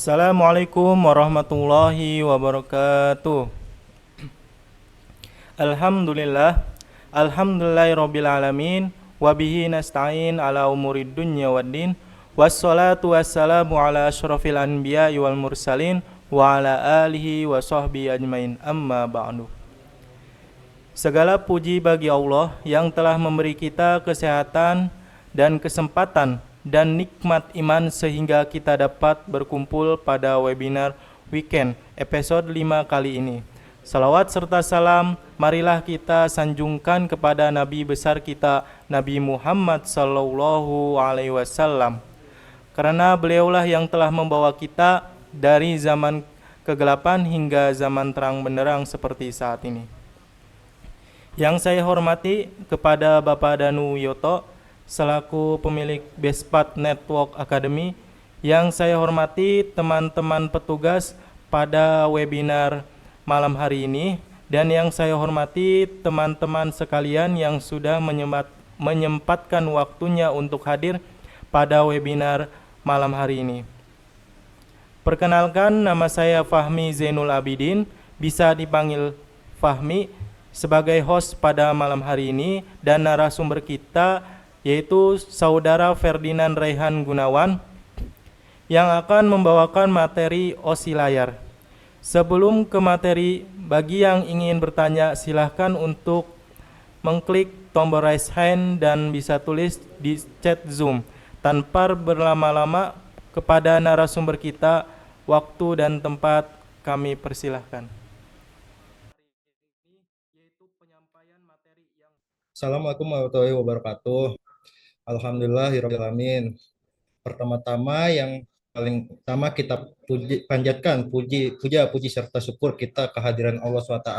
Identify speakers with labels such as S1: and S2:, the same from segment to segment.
S1: Assalamualaikum warahmatullahi wabarakatuh. Alhamdulillah. Alhamdulillahirabbil alamin. Wabihi nasta'in ala umurid dunya waddin. Wassalatu wassalamu ala asyrafil anbiya'i wal mursalin wa ala alihi wa sahbihi ajmain. Amma ba'du. Segala puji bagi Allah yang telah memberi kita kesehatan dan kesempatan dan nikmat iman sehingga kita dapat berkumpul pada webinar weekend episode 5 kali ini. Salawat serta salam marilah kita sanjungkan kepada Nabi besar kita Nabi Muhammad sallallahu alaihi wasallam. Karena beliaulah yang telah membawa kita dari zaman kegelapan hingga zaman terang benderang seperti saat ini. Yang saya hormati kepada Bapak Danu Yoto selaku pemilik Bespat Network Academy. Yang saya hormati teman-teman petugas pada webinar malam hari ini. Dan yang saya hormati teman-teman sekalian yang sudah menyempatkan waktunya untuk hadir pada webinar malam hari ini. Perkenalkan, nama saya Fahmi Zainul Abidin, bisa dipanggil Fahmi, sebagai host pada malam hari ini, dan narasumber kita yaitu Saudara Ferdinand Raihan Gunawan yang akan membawakan materi OSI layar. Sebelum ke materi, bagi yang ingin bertanya silahkan untuk mengklik tombol raise hand dan bisa tulis di chat Zoom. Tanpa berlama-lama, kepada narasumber kita, waktu dan tempat kami persilahkan.
S2: Assalamualaikum warahmatullahi wabarakatuh. Alhamdulillahirabbil alamin. Pertama-tama yang paling utama kita panjatkan puji serta syukur kita kehadiran Allah SWT.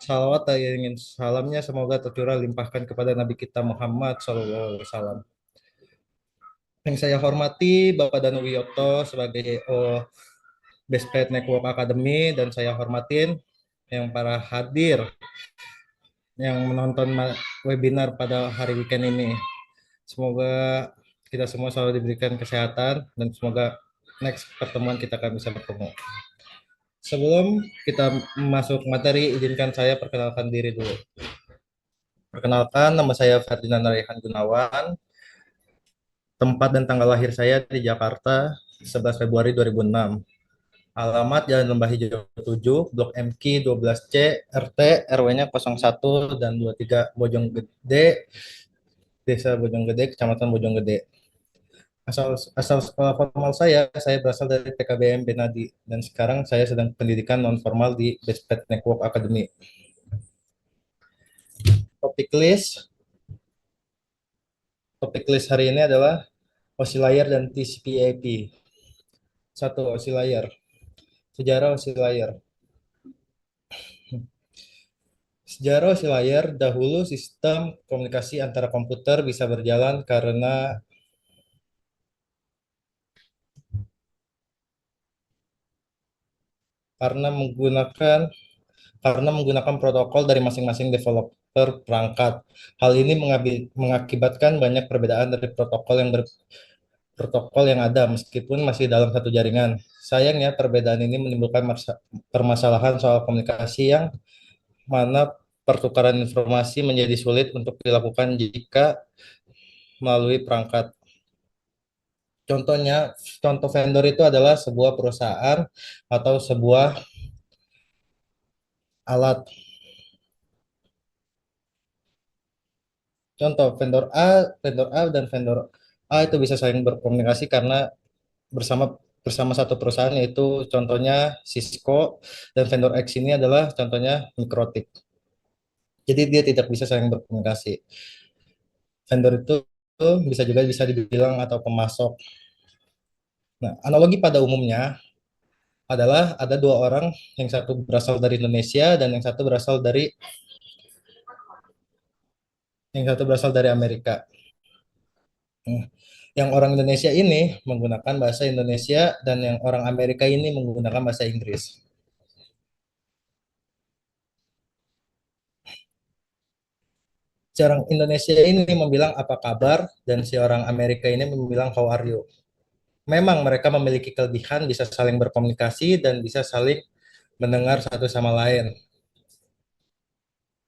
S2: Salawat dan ingin salamnya semoga tercurah limpahkan kepada Nabi kita Muhammad SAW. Yang saya hormati Bapak Danu Wiyoto sebagai CEO Best Pet Network Academy, dan saya hormatin yang para hadir yang menonton webinar pada hari weekend ini. Semoga kita semua selalu diberikan kesehatan dan semoga next pertemuan kita akan bisa bertemu. Sebelum kita masuk materi, izinkan saya perkenalkan diri dulu. Perkenalkan, nama saya Ferdinand Raihan Gunawan. Tempat dan tanggal lahir saya di Jakarta, 11 Februari 2006. Alamat Jalan Lembah Hijau 7, Blok MK 12C, RT, RW-nya 01 dan 23 Bojonggede, Desa Bojonggede, Kecamatan Bojonggede. Asal asal sekolah formal saya berasal dari PKBM Benadi dan sekarang saya sedang pendidikan non formal di Bestpet Network Academy. Topik list topik list hari ini adalah OSI layar dan TCP/IP. Satu, OSI layar. Sejarah OSI layar. Sejarah OSI layar, dahulu sistem komunikasi antara komputer bisa berjalan karena menggunakan karena menggunakan protokol dari masing-masing developer perangkat. Hal ini mengakibatkan banyak perbedaan dari protokol yang ada meskipun masih dalam satu jaringan. Sayangnya perbedaan ini menimbulkan permasalahan soal komunikasi yang mana pertukaran informasi menjadi sulit untuk dilakukan jika melalui perangkat. Contohnya, contoh vendor itu adalah sebuah perusahaan atau sebuah alat. Contoh vendor A dan vendor A itu bisa saling berkomunikasi karena bersama bersama satu perusahaan, yaitu contohnya Cisco, dan vendor X ini adalah contohnya Mikrotik. Jadi dia tidak bisa saling berkomunikasi. Vendor itu bisa dibilang atau pemasok. Nah, analogi pada umumnya adalah ada dua orang, yang satu berasal dari Indonesia dan yang satu berasal dari Amerika. Hmm. Yang orang Indonesia ini menggunakan bahasa Indonesia dan yang orang Amerika ini menggunakan bahasa Inggris. Si orang Indonesia ini membilang apa kabar dan si orang Amerika ini membilang how are you. memang mereka memiliki kelebihan, bisa saling berkomunikasi dan bisa saling mendengar satu sama lain.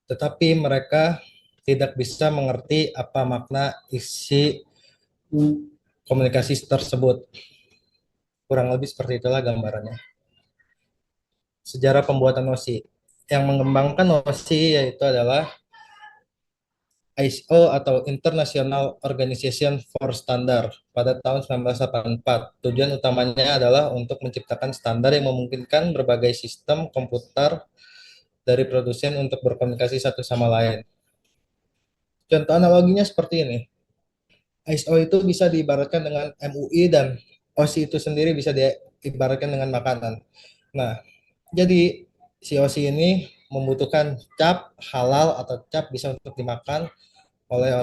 S2: Tetapi mereka tidak bisa mengerti apa makna isi komunikasi tersebut. Kurang lebih seperti itulah gambarannya. Sejarah pembuatan OSI. Yang mengembangkan OSI yaitu adalah ISO atau International Organization for Standard pada tahun 1984. Tujuan utamanya adalah untuk menciptakan standar yang memungkinkan berbagai sistem komputer dari produsen untuk berkomunikasi satu sama lain. Contoh analoginya seperti ini. ISO itu bisa diibaratkan dengan MUI dan OSI itu sendiri bisa diibaratkan dengan makanan. Nah, jadi si OSI ini membutuhkan cap halal atau cap bisa untuk dimakan oleh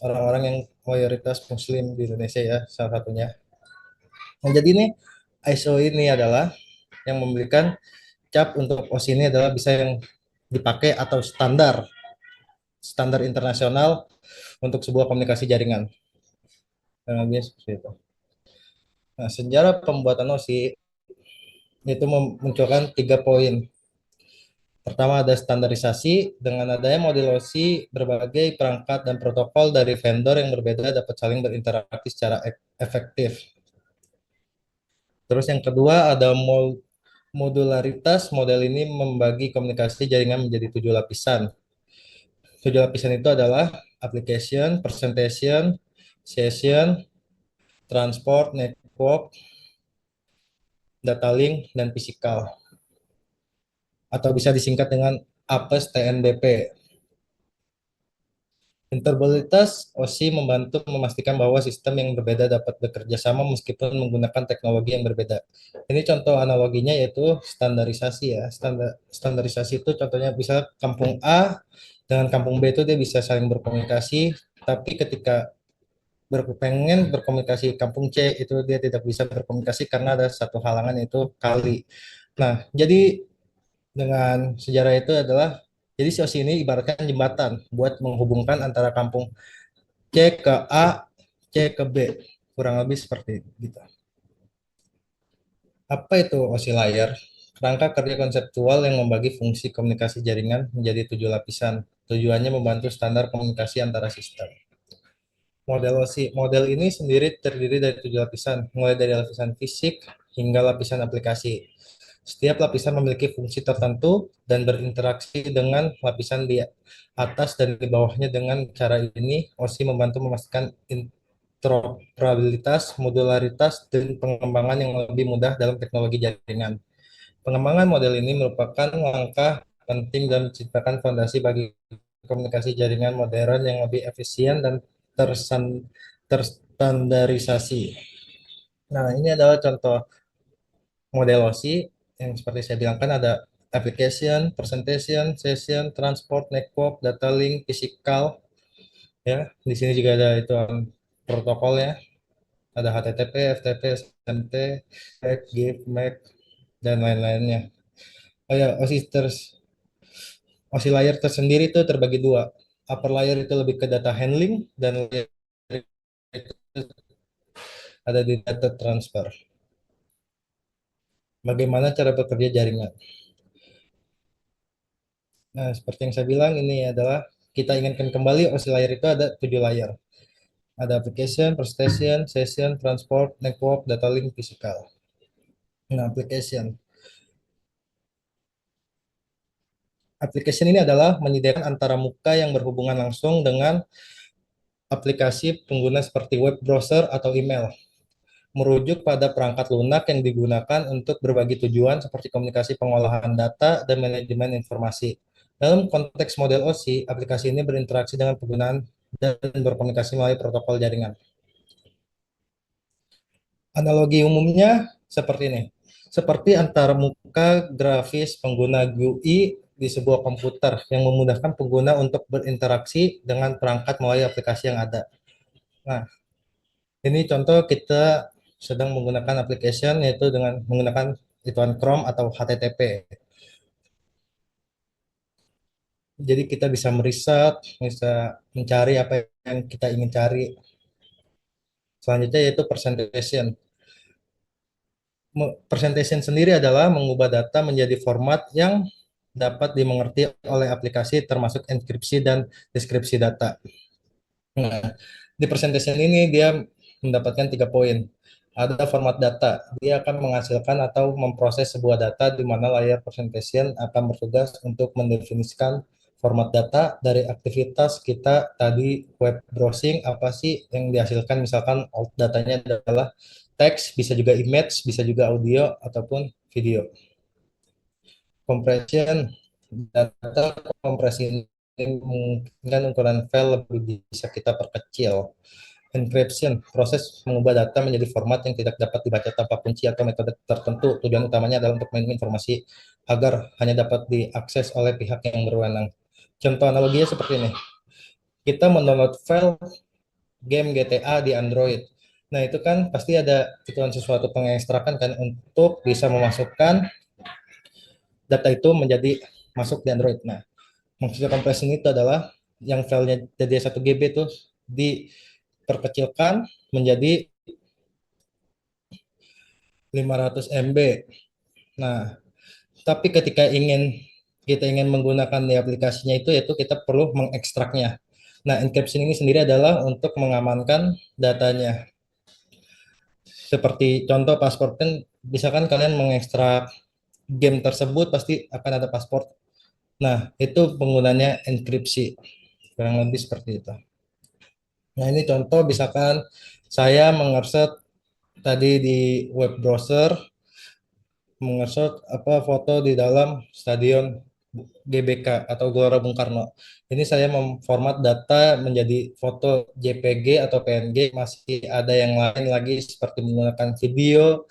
S2: orang-orang yang mayoritas Muslim di Indonesia ya salah satunya. Nah, jadi ini ISO ini adalah yang memberikan cap untuk OSI ini adalah bisa yang dipakai atau standar standar internasional untuk sebuah komunikasi jaringan. Nah, seperti itu. Nah, sejarah pembuatan OSI itu memunculkan 3 poin. Pertama ada standarisasi. Dengan adanya model OSI, berbagai perangkat dan protokol dari vendor yang berbeda dapat saling berinteraksi secara efektif. Terus yang kedua ada modularitas. Model ini membagi komunikasi jaringan menjadi 7 lapisan. 7 lapisan itu adalah application, presentation, session, transport, network, data link, dan physical. Atau bisa disingkat dengan APES TNBP. Interoperabilitas OSI membantu memastikan bahwa sistem yang berbeda dapat bekerja sama meskipun menggunakan teknologi yang berbeda. Ini contoh analoginya yaitu standarisasi ya. Standarisasi itu contohnya bisa kampung A dengan kampung B itu dia bisa saling berkomunikasi, tapi ketika pengen berkomunikasi kampung C itu dia tidak bisa berkomunikasi karena ada satu halangan yaitu kali. Nah, jadi dengan sejarah itu adalah jadi si OSI ini ibaratkan jembatan buat menghubungkan antara kampung C ke A, C ke B. Kurang lebih seperti itu. Apa itu OSI layar? Kerangka kerja konseptual yang membagi fungsi komunikasi jaringan menjadi 7 lapisan. Tujuannya membantu standar komunikasi antara sistem. Model ini sendiri terdiri dari 7 lapisan, mulai dari lapisan fisik hingga lapisan aplikasi. Setiap lapisan memiliki fungsi tertentu dan berinteraksi dengan lapisan di atas dan di bawahnya. Dengan cara ini, OSI membantu memastikan interoperabilitas, modularitas, dan pengembangan yang lebih mudah dalam teknologi jaringan. Pengembangan model ini merupakan langkah penting dalam menciptakan fondasi bagi komunikasi jaringan modern yang lebih efisien dan terstandarisasi. Nah, ini adalah contoh model OSI yang seperti saya bilang kan ada application, presentation, session, transport, network, data link, physical, ya. Di sini juga ada itu protokolnya, ada HTTP, FTP, SMT, FAC, GIF, MAC, dan lain-lainnya. Oh ya, OSI layer tersendiri itu terbagi dua. Upper layer itu lebih ke data handling dan layer itu ada di data transfer. Bagaimana cara bekerja jaringan? Nah, seperti yang saya bilang ini adalah kita ingatkan kembali OSI layer itu ada 7 layer. Ada application, presentation, session, transport, network, data link, physical. Nah, application. Application ini adalah menyediakan antara muka yang berhubungan langsung dengan aplikasi pengguna seperti web browser atau email. Merujuk pada perangkat lunak yang digunakan untuk berbagi tujuan seperti komunikasi pengolahan data dan manajemen informasi. Dalam konteks model OSI, aplikasi ini berinteraksi dengan penggunaan dan berkomunikasi melalui protokol jaringan. Analogi umumnya seperti ini. Seperti antara muka grafis pengguna GUI di sebuah komputer yang memudahkan pengguna untuk berinteraksi dengan perangkat melalui aplikasi yang ada. Nah, ini contoh kita sedang menggunakan application yaitu dengan menggunakan ituan Chrome atau HTTP. Jadi kita bisa meriset, bisa mencari apa yang kita ingin cari. Selanjutnya yaitu presentation. Presentation sendiri adalah mengubah data menjadi format yang dapat dimengerti oleh aplikasi termasuk enkripsi dan deskripsi data. Nah, di presentation ini dia mendapatkan 3 poin. Ada format data. Dia akan menghasilkan atau memproses sebuah data di mana layar presentation akan bertugas untuk mendefinisikan format data dari aktivitas kita tadi web browsing apa sih yang dihasilkan, misalkan datanya adalah teks, bisa juga image, bisa juga audio ataupun video. Compression data kompresi ini memungkinkan ukuran file lebih bisa kita perkecil. Encryption, proses mengubah data menjadi format yang tidak dapat dibaca tanpa kunci atau metode tertentu. Tujuan utamanya adalah untuk melindungi informasi agar hanya dapat diakses oleh pihak yang berwenang. Contoh analoginya seperti ini. Kita mendownload file game GTA di Android. Nah, itu kan pasti ada hitungan sesuatu pengekstrakan kan untuk bisa memasukkan data itu menjadi masuk di Android. Nah, maksudnya compression itu adalah yang filenya jadi 1 GB itu diperkecilkan menjadi 500 MB. Nah, tapi ketika kita ingin menggunakan di aplikasinya itu, yaitu kita perlu mengekstraknya. Nah, encryption ini sendiri adalah untuk mengamankan datanya. Seperti contoh paspor kan, bisa kan kalian mengekstrak game tersebut pasti akan ada paspor. Nah, itu penggunanya enkripsi. Kurang lebih seperti itu. Nah, ini contoh misalkan saya mengersert tadi di web browser, mengersert apa foto di dalam stadion GBK atau Gelora Bung Karno. Ini saya memformat data menjadi foto JPG atau PNG, masih ada yang lain lagi seperti menggunakan video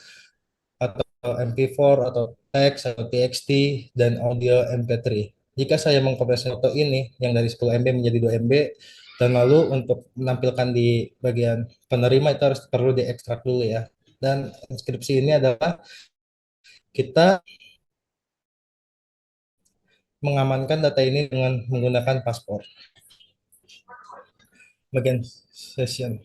S2: atau MP4 atau teks atau TXT dan audio MP3. Jika saya mengkompresi foto ini yang dari 10 MB menjadi 2 MB, dan lalu untuk menampilkan di bagian penerima itu harus perlu diekstrak dulu ya. Dan inskripsi ini adalah kita mengamankan data ini dengan menggunakan paspor. Bagian session.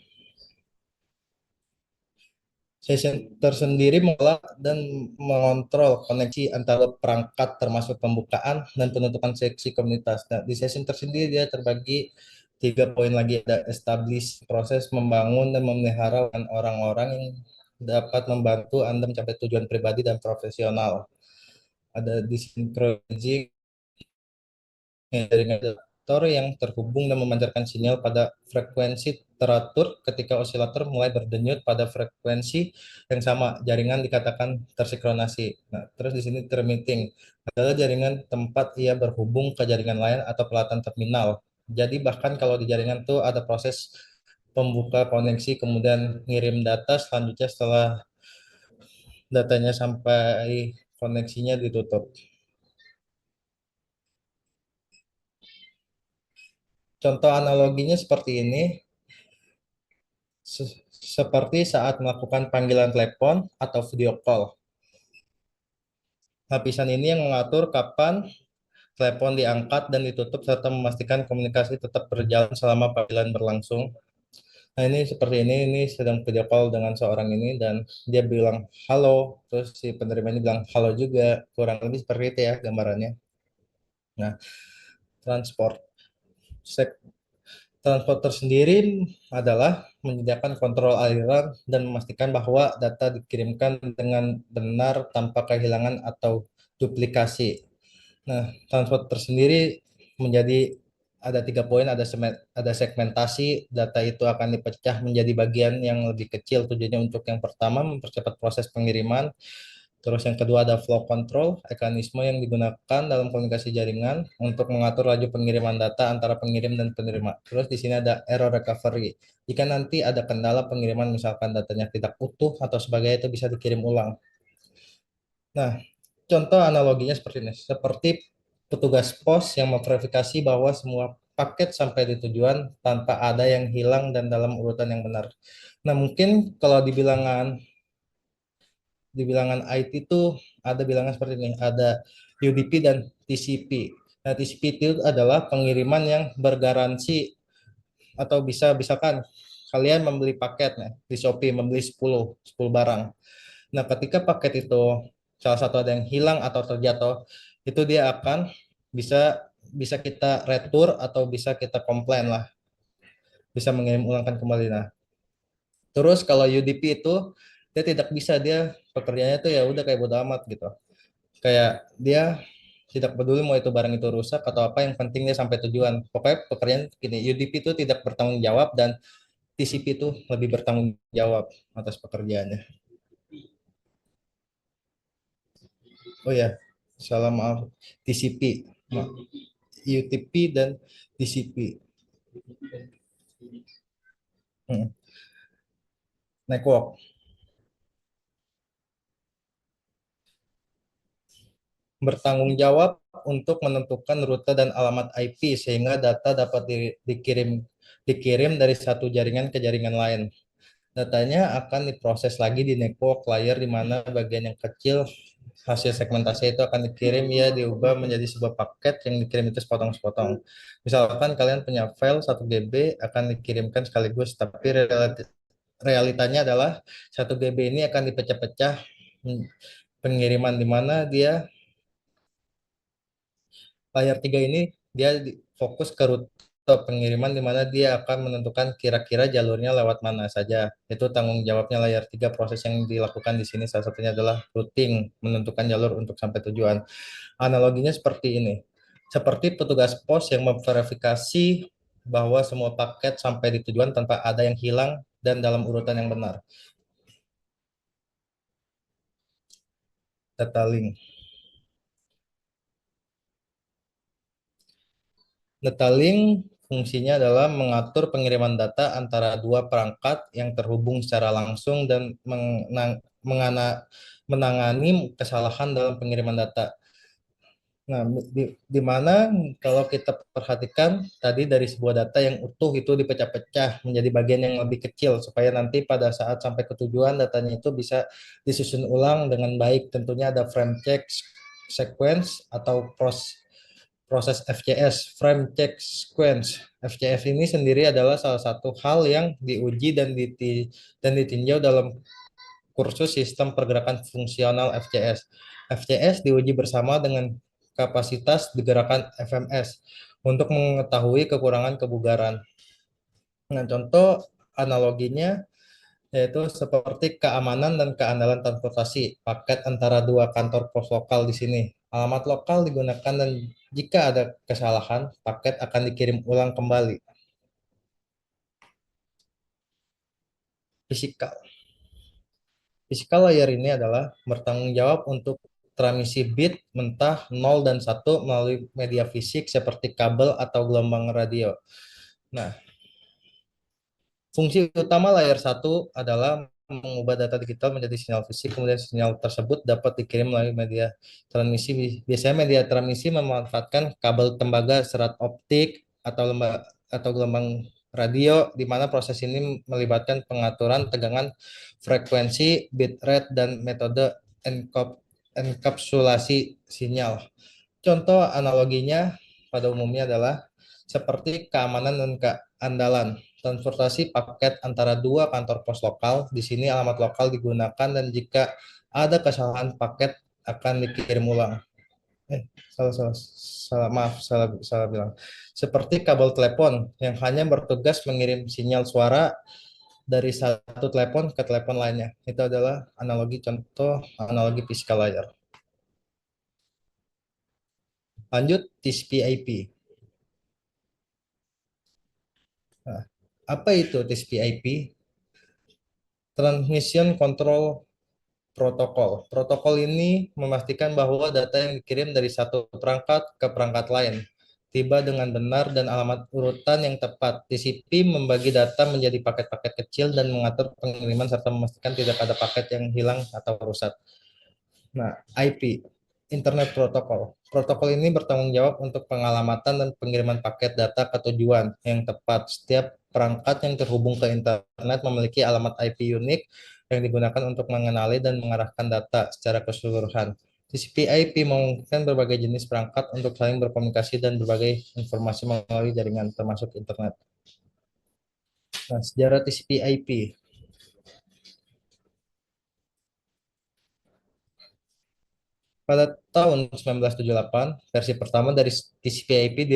S2: Session tersendiri mengelola dan mengontrol koneksi antara perangkat termasuk pembukaan dan penutupan seksi komunitas. Nah, di session tersendiri dia terbagi 3 poin lagi. Ada establish, proses membangun dan memelihara orang-orang yang dapat membantu Anda mencapai tujuan pribadi dan profesional. Ada disinkronize jaringan osilator yang terhubung dan memancarkan sinyal pada frekuensi teratur. Ketika osilator mulai berdenyut pada frekuensi yang sama, jaringan dikatakan tersinkronasi. Nah, terus di sini termitting adalah jaringan tempat ia berhubung ke jaringan lain atau pelatan terminal. Jadi bahkan kalau di jaringan tuh ada proses pembuka koneksi, kemudian ngirim data, selanjutnya setelah datanya sampai koneksinya ditutup. Contoh analoginya seperti ini. Seperti saat melakukan panggilan telepon atau video call. Lapisan ini yang mengatur kapan telepon diangkat dan ditutup serta memastikan komunikasi tetap berjalan selama panggilan berlangsung. Nah, ini seperti ini sedang video call dengan seorang ini dan dia bilang halo, terus si penerima ini bilang halo juga, kurang lebih seperti itu ya gambarannya. Nah, transport. Transporter sendiri adalah menyediakan kontrol aliran dan memastikan bahwa data dikirimkan dengan benar tanpa kehilangan atau duplikasi. Nah, transporter sendiri menjadi ada 3 poin, ada segmentasi, data itu akan dipecah menjadi bagian yang lebih kecil. Tujuannya untuk yang pertama mempercepat proses pengiriman. Terus yang kedua ada flow control, mekanisme yang digunakan dalam komunikasi jaringan untuk mengatur laju pengiriman data antara pengirim dan penerima. Terus di sini ada error recovery. Jika nanti ada kendala pengiriman, misalkan datanya tidak utuh atau sebagainya, itu bisa dikirim ulang. Nah, contoh analoginya seperti ini. Seperti petugas pos yang memverifikasi bahwa semua paket sampai di tujuan tanpa ada yang hilang dan dalam urutan yang benar. Nah, mungkin kalau di bilangan IT itu ada bilangan seperti ini, ada UDP dan TCP. Nah, TCP itu adalah pengiriman yang bergaransi atau bisa misalkan kalian membeli paket di Shopee, membeli 10 barang. Nah, ketika paket itu salah satu ada yang hilang atau terjatuh, itu dia akan bisa bisa kita retur atau bisa kita komplain lah, bisa mengirim ulangkan kembali. Nah, terus kalau UDP itu dia tidak bisa, dia pekerjaannya tuh ya udah kayak bodo amat gitu. Kayak dia tidak peduli mau itu barang itu rusak atau apa, yang penting dia sampai tujuan. Pokoknya pekerjaan gini, UDP itu tidak bertanggung jawab dan TCP itu lebih bertanggung jawab atas pekerjaannya. Oh ya, salah maaf. TCP, UTP dan TCP. Hmm. Network. Bertanggung jawab untuk menentukan rute dan alamat IP sehingga data dapat dikirim dari satu jaringan ke jaringan lain. Datanya akan diproses lagi di network layer, di mana bagian yang kecil hasil segmentasi itu akan dikirim, ya diubah menjadi sebuah paket yang dikirim itu sepotong-sepotong. Misalkan kalian punya file 1 GB akan dikirimkan sekaligus, tapi realitanya adalah 1 GB ini akan dipecah-pecah, pengiriman di mana dia layar 3 ini dia fokus ke rute pengiriman, di mana dia akan menentukan kira-kira jalurnya lewat mana saja. Itu tanggung jawabnya layar 3. Proses yang dilakukan di sini salah satunya adalah routing, menentukan jalur untuk sampai tujuan. Analoginya seperti ini. Seperti petugas pos yang memverifikasi bahwa semua paket sampai di tujuan tanpa ada yang hilang dan dalam urutan yang benar. Data link. Data link fungsinya adalah mengatur pengiriman data antara dua perangkat yang terhubung secara langsung dan menangani kesalahan dalam pengiriman data. Nah, di mana kalau kita perhatikan tadi, dari sebuah data yang utuh itu dipecah-pecah menjadi bagian yang lebih kecil supaya nanti pada saat sampai ke tujuan datanya itu bisa disusun ulang dengan baik. Tentunya ada frame check sequence atau proses FCS, frame check sequence. FCS ini sendiri adalah salah satu hal yang diuji dan ditinjau dalam kursus sistem pergerakan fungsional FCS. FCS diuji bersama dengan kapasitas digerakan FMS untuk mengetahui kekurangan kebugaran. Nah, contoh analoginya yaitu seperti keamanan dan keandalan transportasi paket antara dua kantor pos lokal di sini. Alamat lokal digunakan dan jika ada kesalahan, paket akan dikirim ulang kembali. Fisikal. Physical layer ini adalah bertanggung jawab untuk transmisi bit mentah 0 dan 1 melalui media fisik seperti kabel atau gelombang radio. Nah, fungsi utama layar satu adalah mengubah data digital menjadi sinyal fisik, kemudian sinyal tersebut dapat dikirim melalui media transmisi. Biasanya media transmisi memanfaatkan kabel tembaga, serat optik, atau gelombang radio, di mana proses ini melibatkan pengaturan tegangan, frekuensi, bit rate, dan metode enkapsulasi sinyal. Contoh analoginya pada umumnya adalah seperti keamanan dan keandalan. Transportasi paket antara dua kantor pos lokal. Di sini alamat lokal digunakan dan jika ada kesalahan paket akan dikirim ulang. Salah, salah, salah, maaf, salah bilang. Seperti kabel telepon yang hanya bertugas mengirim sinyal suara dari satu telepon ke telepon lainnya. Itu adalah contoh analogi physical layer. Lanjut, TCP/IP. Nah, apa itu TCP/IP? Transmission Control Protocol. Protokol ini memastikan bahwa data yang dikirim dari satu perangkat ke perangkat lain tiba dengan benar dan alamat urutan yang tepat. TCP membagi data menjadi paket-paket kecil dan mengatur pengiriman serta memastikan tidak ada paket yang hilang atau rusak. Nah, IP, Internet Protocol. Protokol ini bertanggung jawab untuk pengalamatan dan pengiriman paket data ke tujuan yang tepat. Setiap perangkat yang terhubung ke internet memiliki alamat IP unik yang digunakan untuk mengenali dan mengarahkan data secara keseluruhan. TCP/IP memungkinkan berbagai jenis perangkat untuk saling berkomunikasi dan berbagai informasi melalui jaringan, termasuk internet. Nah, sejarah TCP/IP. Pada tahun 1978, versi pertama dari TCP/IP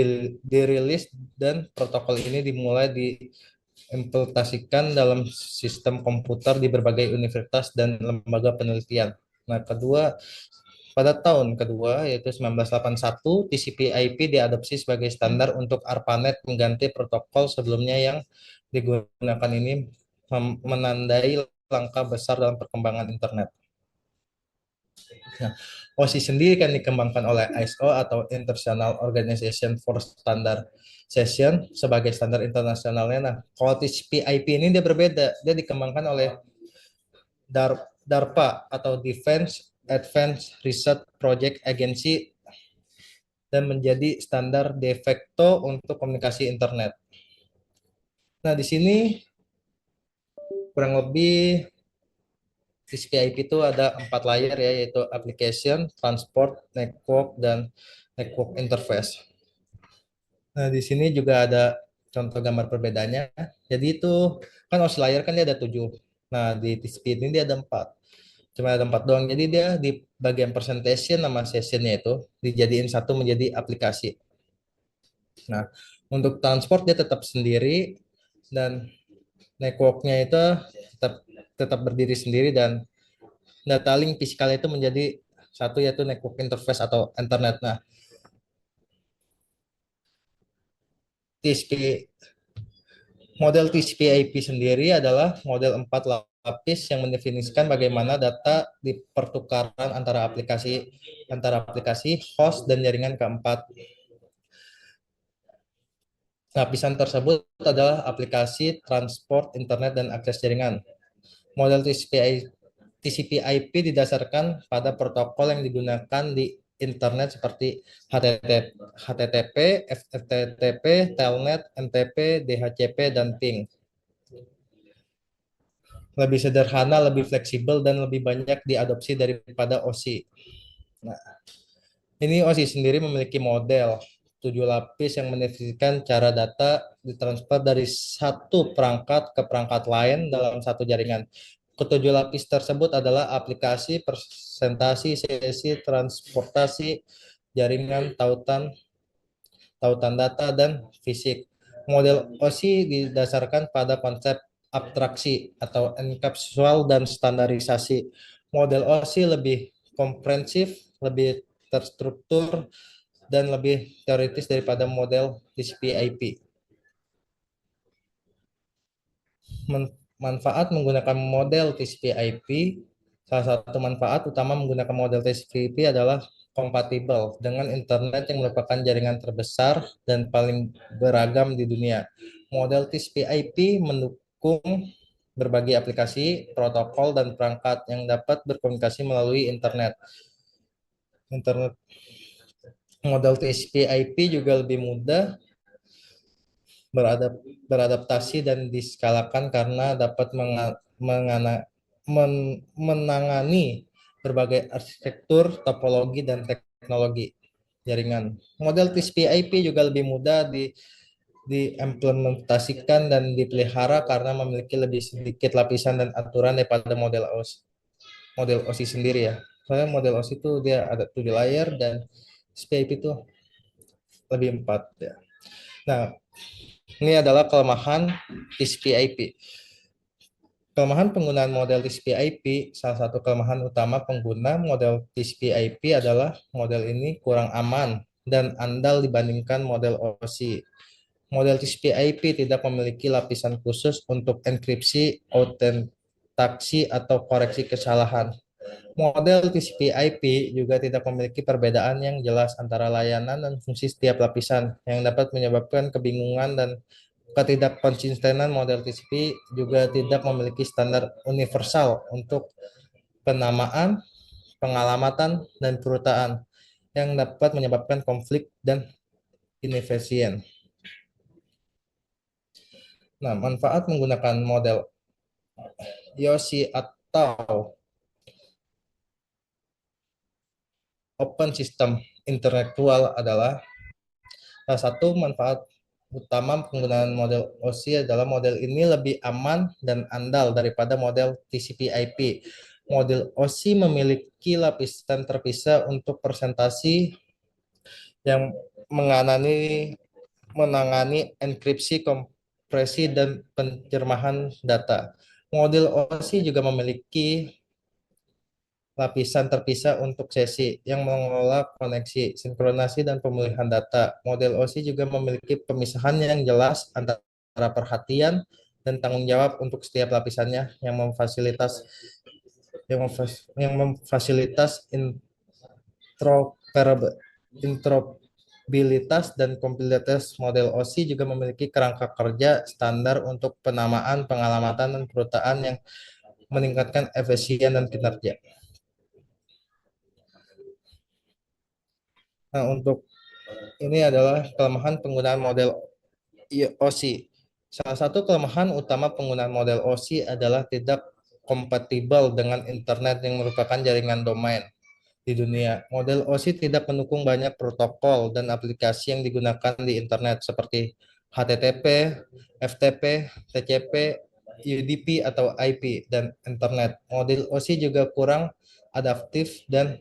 S2: dirilis dan protokol ini dimulai diimplementasikan dalam sistem komputer di berbagai universitas dan lembaga penelitian. Nah, pada tahun kedua yaitu 1981, TCP/IP diadopsi sebagai standar untuk ARPANET mengganti protokol sebelumnya yang digunakan ini menandai langkah besar dalam perkembangan internet. Nah, OSI sendiri kan dikembangkan oleh ISO atau International Organization for Standardization sebagai standar internasionalnya. Nah, kalau TCP/IP ini dia berbeda, dia dikembangkan oleh DARPA atau Defense Advanced Research Project Agency dan menjadi standar de facto untuk komunikasi internet. Nah, di sini kurang lebih TCP/IP itu ada 4 layer ya, yaitu application, transport, network, dan network interface. Nah, di sini juga ada contoh gambar perbedaannya. Jadi itu kan OSI layer kan dia ada 7. Nah, di TCP ini dia ada 4. Cuma ada 4 doang. Jadi dia di bagian presentation nama sessionnya itu dijadiin satu menjadi aplikasi. Nah, untuk transport dia tetap sendiri dan networknya itu tetap tetap berdiri sendiri dan data link fisikal itu menjadi satu yaitu network interface atau internet. Nah, TCP model TCP/IP sendiri adalah model 4 lapis yang mendefinisikan bagaimana data dipertukaran antara aplikasi, host dan jaringan keempat. Lapisan tersebut adalah aplikasi, transport, internet, dan akses jaringan. Model TCP/IP didasarkan pada protokol yang digunakan di internet seperti HTTP, FTTP, Telnet, NTP, DHCP, dan ping. Lebih sederhana, lebih fleksibel, dan lebih banyak diadopsi daripada OSI. Nah, ini OSI sendiri memiliki model 7 lapis yang mendefinisikan cara data ditransfer dari satu perangkat ke perangkat lain dalam satu jaringan. Ketujuh lapis tersebut adalah aplikasi, presentasi, sesi, transportasi, jaringan, tautan, tautan data, dan fisik. Model OSI didasarkan pada konsep abstraksi atau enkapsul dan standarisasi. Model OSI lebih komprehensif, lebih terstruktur, dan lebih teoritis daripada model TCP/IP. Manfaat menggunakan model TCP/IP, salah satu manfaat utama menggunakan model TCP/IP adalah kompatibel dengan internet yang merupakan jaringan terbesar dan paling beragam di dunia. Model TCP/IP mendukung berbagai aplikasi, protokol, dan perangkat yang dapat berkomunikasi melalui internet. Internet model TCP/IP juga lebih mudah beradaptasi dan diskalakan karena dapat menangani berbagai arsitektur, topologi, dan teknologi jaringan. Model TCP/IP juga lebih mudah diimplementasikan dan dipelihara karena memiliki lebih sedikit lapisan dan aturan daripada model OSI sendiri ya. Soalnya model OSI itu dia ada 7 layer dan TCP/IP itu lebih 4 ya. Nah, ini adalah kelemahan TCP/IP. Kelemahan penggunaan model TCP/IP, salah satu kelemahan utama pengguna model TCP/IP adalah model ini kurang aman dan andal dibandingkan model OSI. Model TCP/IP tidak memiliki lapisan khusus untuk enkripsi, autentasi, atau koreksi kesalahan. Model TCP/IP juga tidak memiliki perbedaan yang jelas antara layanan dan fungsi setiap lapisan, yang dapat menyebabkan kebingungan dan ketidakkonsistenan. Model TCP juga tidak memiliki standar universal untuk penamaan, pengalamatan, dan perutaan, yang dapat menyebabkan konflik dan inefisien. Nah, manfaat menggunakan model YOSI atau Open System Intellectual adalah salah satu manfaat utama penggunaan model OSI adalah model ini lebih aman dan andal daripada model TCP/IP. Model OSI memiliki lapisan terpisah untuk presentasi yang menangani enkripsi, kompresi, dan pencernaan data. Model OSI juga memiliki lapisan terpisah untuk sesi yang mengelola koneksi, sinkronasi, dan pemulihan data. Model OSI juga memiliki pemisahan yang jelas antara perhatian dan tanggung jawab untuk setiap lapisannya yang memfasilitas interoperabilitas dan kompatibilitas. Model OSI juga memiliki kerangka kerja standar untuk penamaan, pengalamatan, dan perutaan yang meningkatkan efisien dan kinerja. Nah, untuk ini adalah kelemahan penggunaan model OSI. Salah satu kelemahan utama penggunaan model OSI adalah tidak kompatibel dengan internet yang merupakan jaringan domain di dunia. Model OSI tidak mendukung banyak protokol dan aplikasi yang digunakan di internet seperti HTTP, FTP, TCP, UDP atau IP dan internet. Model OSI juga kurang adaptif dan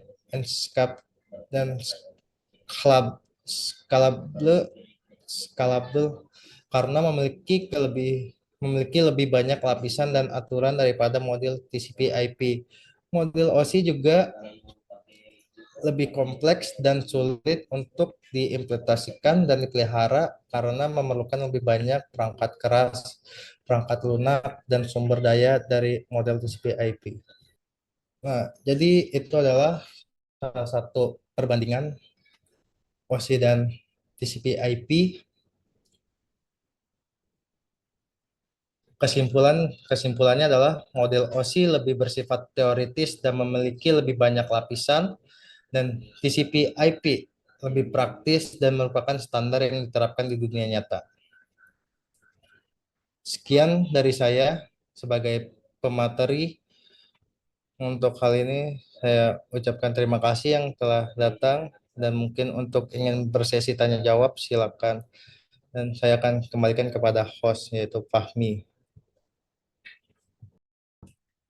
S2: scalable karena memiliki lebih banyak lapisan dan aturan daripada model TCP/IP. Model OSI juga lebih kompleks dan sulit untuk diimplementasikan dan dipelihara karena memerlukan lebih banyak perangkat keras, perangkat lunak, dan sumber daya dari model TCP/IP. Nah, jadi itu adalah salah satu perbandingan OSI dan TCP/IP. Kesimpulannya adalah model OSI lebih bersifat teoritis dan memiliki lebih banyak lapisan, dan TCP/IP lebih praktis dan merupakan standar yang diterapkan di dunia nyata. Sekian dari saya sebagai pemateri. Untuk hal ini saya ucapkan terima kasih yang telah datang, dan mungkin untuk ingin bersesi tanya jawab silakan, dan saya akan kembalikan kepada host yaitu Fahmi.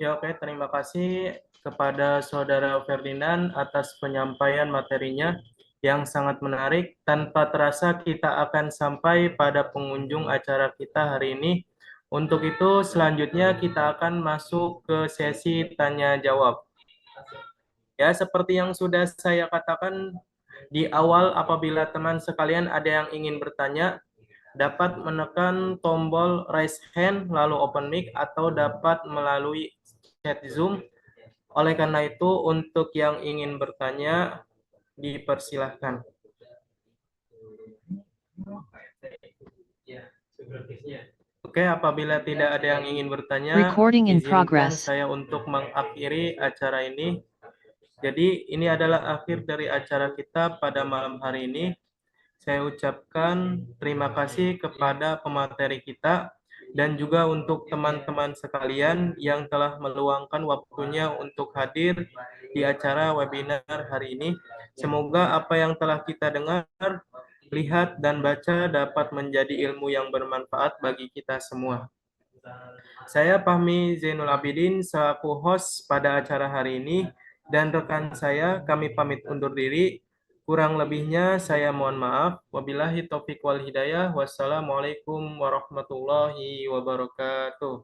S1: Ya, oke, terima kasih kepada Saudara Ferdinand atas penyampaian materinya yang sangat menarik. Tanpa terasa kita akan sampai pada pengunjung acara kita hari ini. Untuk itu, selanjutnya kita akan masuk ke sesi tanya jawab. Ya, seperti yang sudah saya katakan di awal, apabila teman sekalian ada yang ingin bertanya, dapat menekan tombol raise hand lalu open mic, atau dapat melalui chat Zoom. Oleh karena itu, untuk yang ingin bertanya, dipersilahkan. Oke, apabila tidak ada yang ingin bertanya,
S3: Recording in
S1: izinkan
S3: progress.
S1: saya untuk mengakhiri acara ini. Jadi, ini adalah akhir dari acara kita pada malam hari ini. Saya ucapkan terima kasih kepada pemateri kita, dan juga untuk teman-teman sekalian yang telah meluangkan waktunya untuk hadir di acara webinar hari ini. Semoga apa yang telah kita dengar, lihat, dan baca dapat menjadi ilmu yang bermanfaat bagi kita semua. Saya Fahmi Zainul Abidin selaku host pada acara hari ini, dan rekan saya, kami pamit undur diri. Kurang lebihnya saya mohon maaf. Wabillahi taufiq wal hidayah. Wassalamualaikum warahmatullahi wabarakatuh.